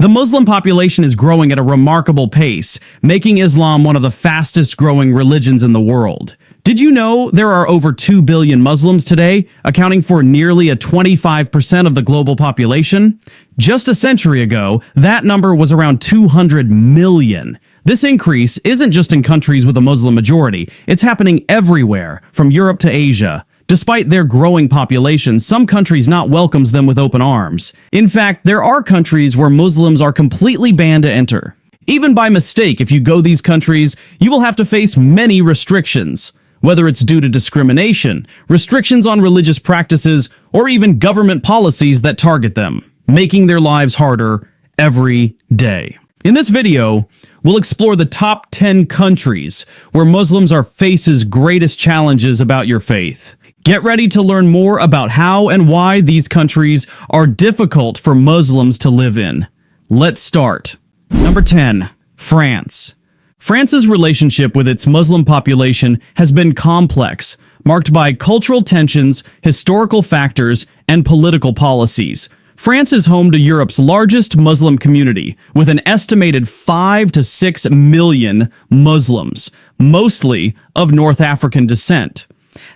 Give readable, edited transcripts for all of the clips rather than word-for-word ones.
The Muslim population is growing at a remarkable pace, making Islam one of the fastest growing religions in the world. Did you know there are over 2 billion Muslims today, accounting for nearly 25% of the global population? Just a century ago, that number was around 200 million. This increase isn't just in countries with a Muslim majority, it's happening everywhere, from Europe to Asia. Despite their growing population, some countries not welcomes them with open arms. In fact, there are countries where Muslims are completely banned to enter. Even by mistake, if you go these countries, you will have to face many restrictions. Whether it's due to discrimination, restrictions on religious practices, or even government policies that target them, making their lives harder every day. In this video, we'll explore the top 10 countries where Muslims are faces greatest challenges about your faith. Get ready to learn more about how and why these countries are difficult for Muslims to live in. Let's start. Number 10. France. France's relationship with its Muslim population has been complex, marked by cultural tensions, historical factors, and political policies. France is home to Europe's largest Muslim community, with an estimated 5 to 6 million Muslims, mostly of North African descent.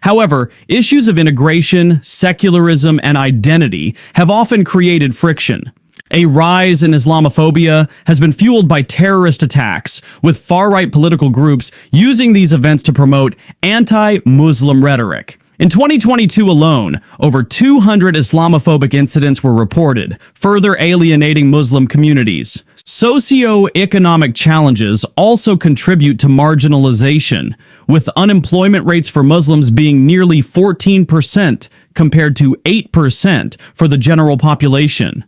However, issues of integration, secularism, and identity have often created friction. A rise in Islamophobia has been fueled by terrorist attacks, with far-right political groups using these events to promote anti-Muslim rhetoric. In 2022 alone, over 200 Islamophobic incidents were reported, further alienating Muslim communities. Socioeconomic challenges also contribute to marginalization, with unemployment rates for Muslims being nearly 14% compared to 8% for the general population.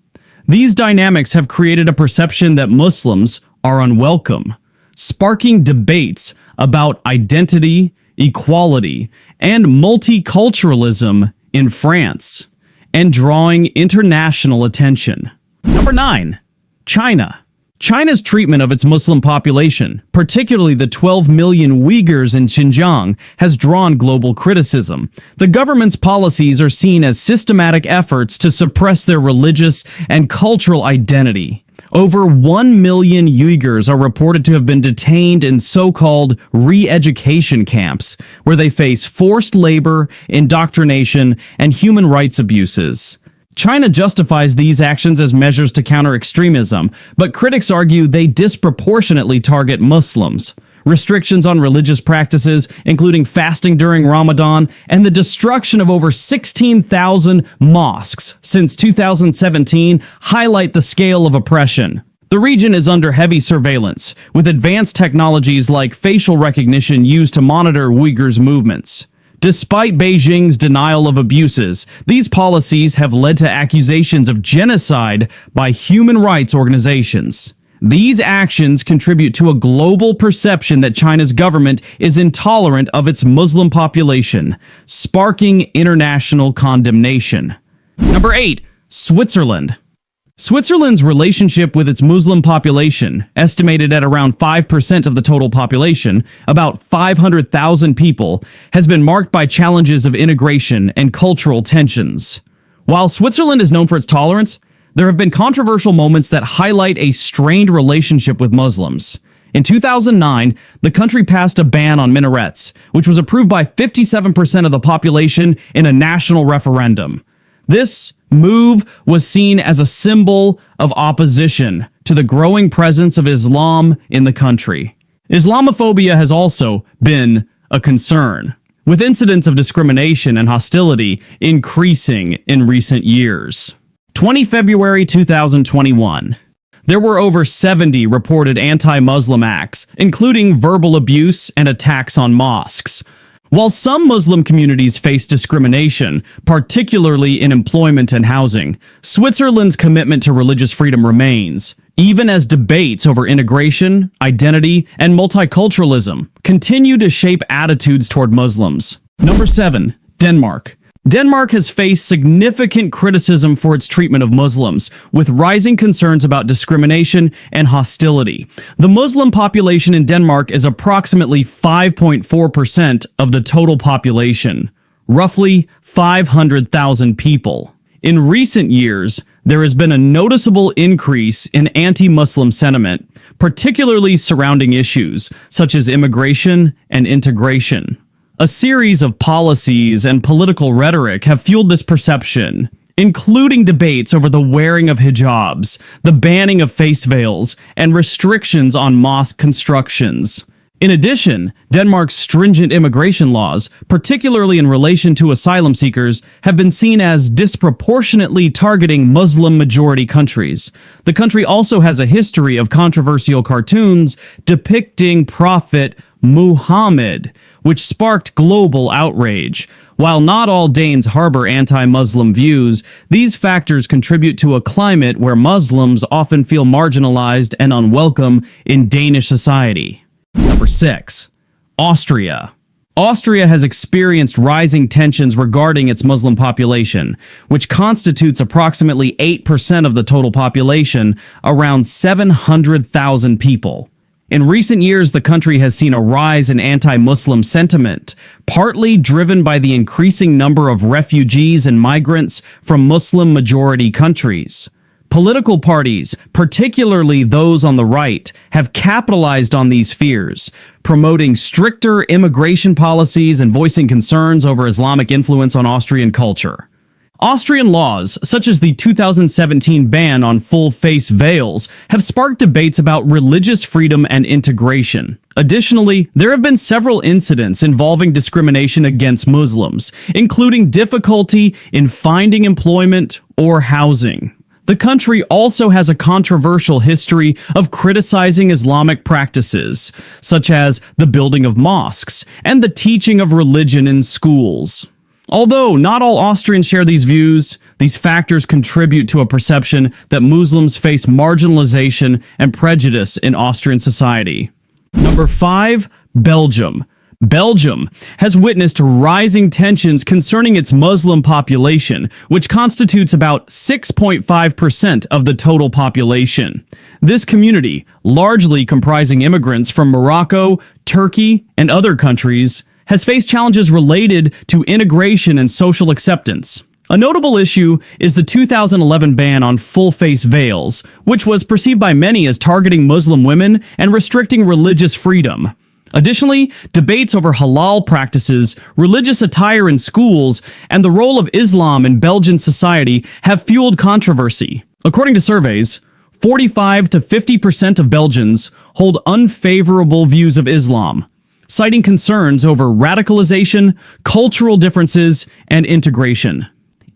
These dynamics have created a perception that Muslims are unwelcome, sparking debates about identity, equality, and multiculturalism in France, and drawing international attention. Number 9. China. China's treatment of its Muslim population, particularly the 12 million Uyghurs in Xinjiang, has drawn global criticism. The government's policies are seen as systematic efforts to suppress their religious and cultural identity. Over 1 million Uyghurs are reported to have been detained in so-called re-education camps, where they face forced labor, indoctrination, and human rights abuses. China justifies these actions as measures to counter extremism, but critics argue they disproportionately target Muslims. Restrictions on religious practices, including fasting during Ramadan, and the destruction of over 16,000 mosques since 2017 highlight the scale of oppression. The region is under heavy surveillance, with advanced technologies like facial recognition used to monitor Uyghurs' movements. Despite Beijing's denial of abuses, these policies have led to accusations of genocide by human rights organizations. These actions contribute to a global perception that China's government is intolerant of its Muslim population, sparking international condemnation. Number 8. Switzerland. Switzerland's relationship with its Muslim population, estimated at around 5% of the total population, about 500,000 people, has been marked by challenges of integration and cultural tensions. While Switzerland is known for its tolerance, there have been controversial moments that highlight a strained relationship with Muslims. In 2009, the country passed a ban on minarets, which was approved by 57% of the population in a national referendum. This move was seen as a symbol of opposition to the growing presence of Islam in the country. Islamophobia has also been a concern, with incidents of discrimination and hostility increasing in recent years. 20 February 2021. There were over 70 reported anti-Muslim acts, including verbal abuse and attacks on mosques. While some Muslim communities face discrimination, particularly in employment and housing, Switzerland's commitment to religious freedom remains, even as debates over integration, identity, and multiculturalism continue to shape attitudes toward Muslims. Number 7. Denmark. Denmark has faced significant criticism for its treatment of Muslims, with rising concerns about discrimination and hostility. The Muslim population in Denmark is approximately 5.4% of the total population, roughly 500,000 people. In recent years, there has been a noticeable increase in anti-Muslim sentiment, particularly surrounding issues such as immigration and integration. A series of policies and political rhetoric have fueled this perception, including debates over the wearing of hijabs, the banning of face veils, and restrictions on mosque constructions. In addition, Denmark's stringent immigration laws, particularly in relation to asylum seekers, have been seen as disproportionately targeting Muslim-majority countries. The country also has a history of controversial cartoons depicting Prophet Muhammad, which sparked global outrage. While not all Danes harbor anti-Muslim views, these factors contribute to a climate where Muslims often feel marginalized and unwelcome in Danish society. Number 6. Austria. Austria has experienced rising tensions regarding its Muslim population, which constitutes approximately 8% of the total population, around 700,000 people. In recent years, the country has seen a rise in anti-Muslim sentiment, partly driven by the increasing number of refugees and migrants from Muslim-majority countries. Political parties, particularly those on the right, have capitalized on these fears, promoting stricter immigration policies and voicing concerns over Islamic influence on Austrian culture. Austrian laws, such as the 2017 ban on full-face veils, have sparked debates about religious freedom and integration. Additionally, there have been several incidents involving discrimination against Muslims, including difficulty in finding employment or housing. The country also has a controversial history of criticizing Islamic practices, such as the building of mosques and the teaching of religion in schools. Although not all Austrians share these views, these factors contribute to a perception that Muslims face marginalization and prejudice in Austrian society. Number 5. Belgium. Belgium has witnessed rising tensions concerning its Muslim population, which constitutes about 6.5% of the total population. This community, largely comprising immigrants from Morocco, Turkey, and other countries, has faced challenges related to integration and social acceptance. A notable issue is the 2011 ban on full-face veils, which was perceived by many as targeting Muslim women and restricting religious freedom. Additionally, debates over halal practices, religious attire in schools, and the role of Islam in Belgian society have fueled controversy. According to surveys, 45 to 50% of Belgians hold unfavorable views of Islam, citing concerns over radicalization, cultural differences, and integration.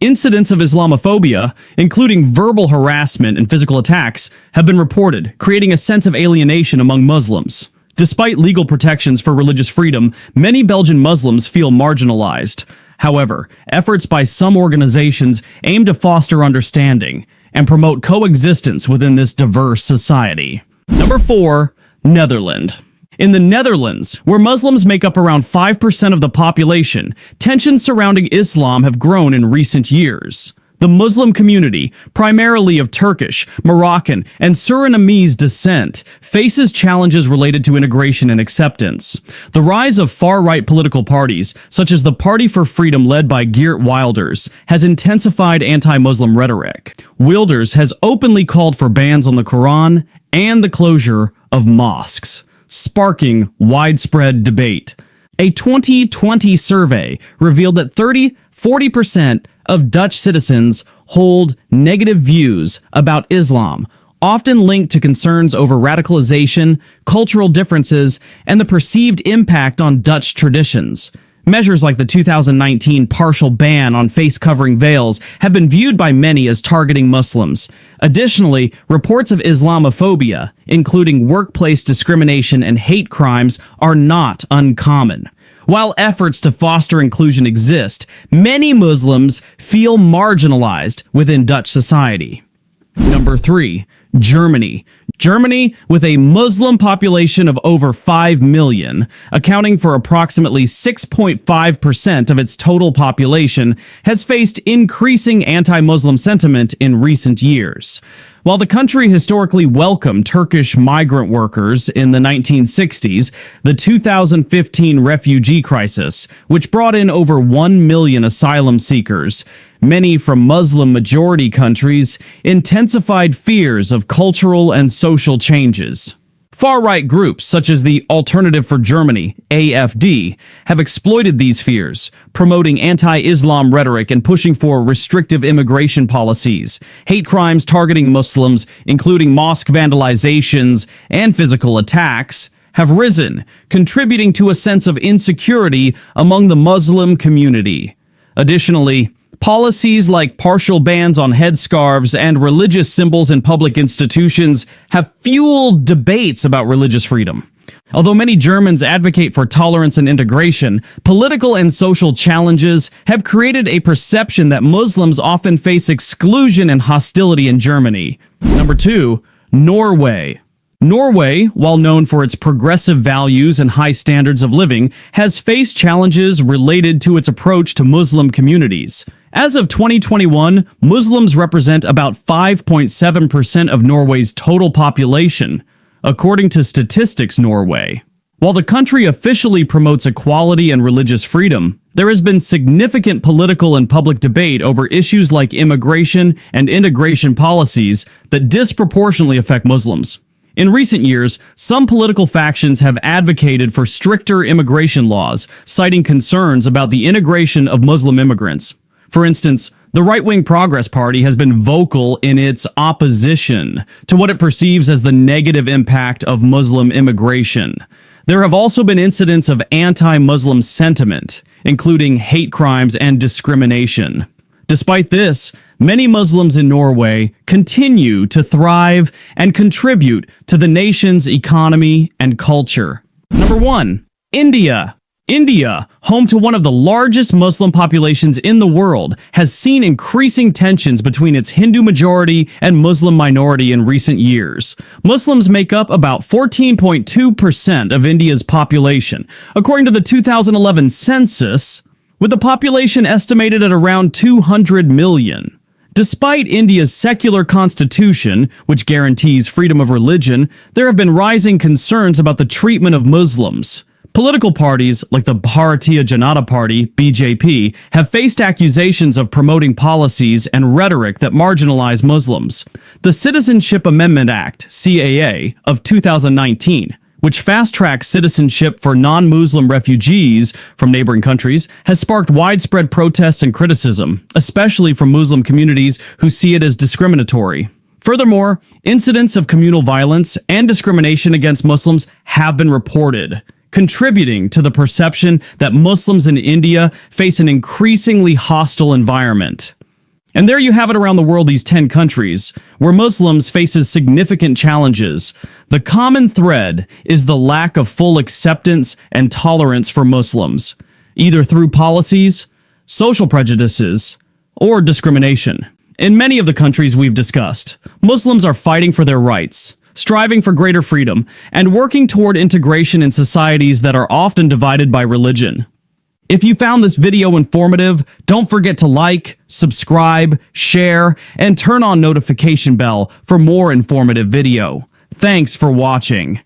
Incidents of Islamophobia, including verbal harassment and physical attacks, have been reported, creating a sense of alienation among Muslims. Despite legal protections for religious freedom, many Belgian Muslims feel marginalized. However, efforts by some organizations aim to foster understanding and promote coexistence within this diverse society. Number 4. Netherlands. In the Netherlands, where Muslims make up around 5% of the population, tensions surrounding Islam have grown in recent years. The Muslim community, primarily of Turkish, Moroccan, and Surinamese descent, faces challenges related to integration and acceptance. The rise of far-right political parties, such as the Party for Freedom led by Geert Wilders, has intensified anti-Muslim rhetoric. Wilders has openly called for bans on the Quran and the closure of mosques, sparking widespread debate. A 2020 survey revealed that 40% of Dutch citizens hold negative views about Islam, often linked to concerns over radicalization, cultural differences, and the perceived impact on Dutch traditions. Measures like the 2019 partial ban on face-covering veils have been viewed by many as targeting Muslims. Additionally, reports of Islamophobia, including workplace discrimination and hate crimes, are not uncommon. While efforts to foster inclusion exist, many Muslims feel marginalized within Dutch society. Number 3. Germany. Germany, with a Muslim population of over 5 million, accounting for approximately 6.5% of its total population, has faced increasing anti-Muslim sentiment in recent years. While the country historically welcomed Turkish migrant workers in the 1960s, the 2015 refugee crisis, which brought in over 1 million asylum seekers, many from Muslim-majority countries, intensified fears of cultural and social changes. Far-right groups such as the Alternative for Germany, AfD, have exploited these fears, promoting anti-Islam rhetoric and pushing for restrictive immigration policies. Hate crimes targeting Muslims, including mosque vandalizations and physical attacks, have risen, contributing to a sense of insecurity among the Muslim community. Additionally, policies like partial bans on headscarves and religious symbols in public institutions have fueled debates about religious freedom. Although many Germans advocate for tolerance and integration, political and social challenges have created a perception that Muslims often face exclusion and hostility in Germany. Number 2, Norway. Norway, while known for its progressive values and high standards of living, has faced challenges related to its approach to Muslim communities. As of 2021, Muslims represent about 5.7% of Norway's total population, according to Statistics Norway. While the country officially promotes equality and religious freedom, there has been significant political and public debate over issues like immigration and integration policies that disproportionately affect Muslims. In recent years, some political factions have advocated for stricter immigration laws, citing concerns about the integration of Muslim immigrants. For instance, the right-wing Progress Party has been vocal in its opposition to what it perceives as the negative impact of Muslim immigration. There have also been incidents of anti-Muslim sentiment, including hate crimes and discrimination. Despite this, many Muslims in Norway continue to thrive and contribute to the nation's economy and culture. Number 1, India. India, home to one of the largest Muslim populations in the world, has seen increasing tensions between its Hindu majority and Muslim minority in recent years. Muslims make up about 14.2% of India's population, according to the 2011 census, with the population estimated at around 200 million. Despite India's secular constitution, which guarantees freedom of religion, there have been rising concerns about the treatment of Muslims. Political parties, like the Bharatiya Janata Party, BJP, have faced accusations of promoting policies and rhetoric that marginalize Muslims. The Citizenship Amendment Act, CAA, of 2019, which fast-tracks citizenship for non-Muslim refugees from neighboring countries, has sparked widespread protests and criticism, especially from Muslim communities who see it as discriminatory. Furthermore, incidents of communal violence and discrimination against Muslims have been reported, contributing to the perception that Muslims in India face an increasingly hostile environment. And there you have it around the world, these 10 countries, where Muslims faces significant challenges. The common thread is the lack of full acceptance and tolerance for Muslims, either through policies, social prejudices, or discrimination. In many of the countries we've discussed, Muslims are fighting for their rights, striving for greater freedom, and working toward integration in societies that are often divided by religion. If you found this video informative, don't forget to like, subscribe, share, and turn on notification bell for more informative video. Thanks for watching.